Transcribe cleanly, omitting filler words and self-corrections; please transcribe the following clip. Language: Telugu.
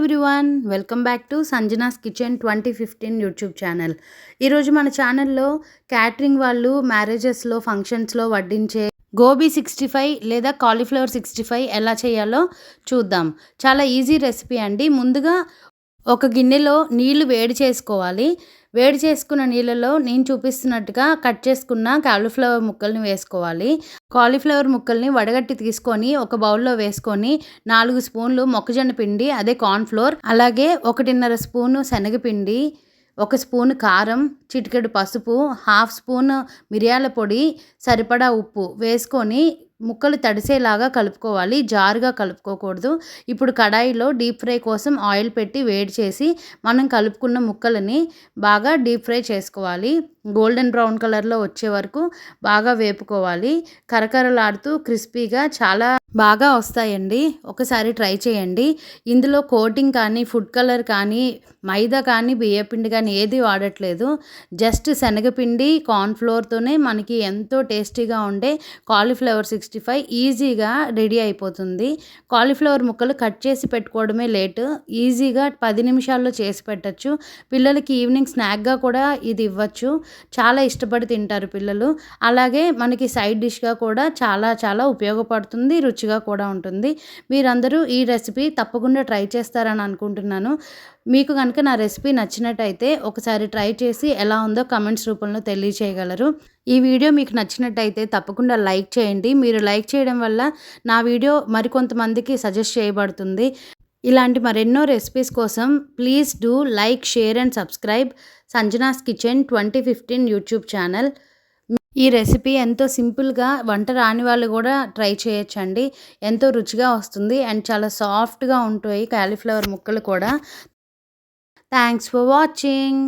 Everyone, welcome back to Sanjana's kitchen 2015 YouTube channel. ఈరోజు మన ఛానల్లో క్యాటరింగ్ వాళ్ళు మ్యారేజెస్లో ఫంక్షన్స్లో వడ్డించే గోబీ 65 లేదా కాలీఫ్లవర్ 65 ఎలా చేయాలో చూద్దాం. చాలా ఈజీ రెసిపీ అండి. ముందుగా ఒక గిన్నెలో నీళ్లు వేడి చేసుకోవాలి. వేడి చేసుకున్న నీళ్ళలో నేను చూపిస్తున్నట్టుగా కట్ చేసుకున్న కాలీఫ్లవర్ ముక్కల్ని వేసుకోవాలి. కాలీఫ్లవర్ ముక్కల్ని వడగట్టి తీసుకొని ఒక బౌల్లో వేసుకొని 4 స్పూన్లు మొక్కజొన్న పిండి, అదే కార్న్ఫ్లోర్, అలాగే 1.5 స్పూను శనగపిండి, 1 స్పూను కారం, చిటికెడు పసుపు, 1/2 స్పూన్ మిరియాల పొడి, సరిపడా ఉప్పు వేసుకొని ముక్కలు తడిసేలాగా కలుపుకోవాలి. జారుగా కలుపుకోకూడదు. ఇప్పుడు కడాయిలో డీప్ ఫ్రై కోసం ఆయిల్ పెట్టి వేడి చేసి మనం కలుపుకున్న ముక్కలని బాగా డీప్ ఫ్రై చేసుకోవాలి. గోల్డెన్ బ్రౌన్ కలర్లో వచ్చే వరకు బాగా వేపుకోవాలి. కరకరలాడుతూ క్రిస్పీగా చాలా బాగా వస్తాయండి. ఒకసారి ట్రై చేయండి. ఇందులో కోటింగ్ కానీ, ఫుడ్ కలర్ కానీ, మైదా కానీ, బియ్యపిండి కానీ ఏది వాడట్లేదు. జస్ట్ శనగపిండి, కార్న్ఫ్లోర్తోనే మనకి ఎంతో టేస్టీగా ఉండే కాలీఫ్లవర్ 65 ఈజీగా రెడీ అయిపోతుంది. కాలీఫ్లవర్ ముక్కలు కట్ చేసి పెట్టుకోవడమే లేటు. ఈజీగా 10 నిమిషాల్లో చేసి పెట్టచ్చు. పిల్లలకి ఈవినింగ్ స్నాక్గా కూడా ఇది ఇవ్వచ్చు. చాలా ఇష్టపడి తింటారు పిల్లలు. అలాగే మనకి సైడ్ డిష్గా కూడా చాలా ఉపయోగపడుతుంది. రుచిగా కూడా ఉంటుంది. మీరందరూ ఈ రెసిపీ తప్పకుండా ట్రై చేస్తారని అనుకుంటున్నాను. మీకు కనుక నా రెసిపీ నచ్చినట్టయితే ఒకసారి ట్రై చేసి ఎలా ఉందో కమెంట్స్ రూపంలో తెలియచేయగలరు. ఈ వీడియో మీకు నచ్చినట్టయితే తప్పకుండా లైక్ చేయండి. మీరు లైక్ చేయడం వల్ల నా వీడియో మరికొంతమందికి సజెస్ట్ చేయబడుతుంది. ఇలాంటి మరెన్నో రెసిపీస్ కోసం please do like, share and subscribe Sanjana's kitchen 2015 YouTube channel. ఈ రెసిపీ ఎంతో సింపుల్గా వంట రాని వాళ్ళు కూడా ట్రై చేయొచ్చండి. ఎంతో రుచిగా వస్తుంది అండ్ చాలా సాఫ్ట్గా ఉంటాయి కాలీఫ్లవర్ ముక్కలు కూడా. Thanks for watching.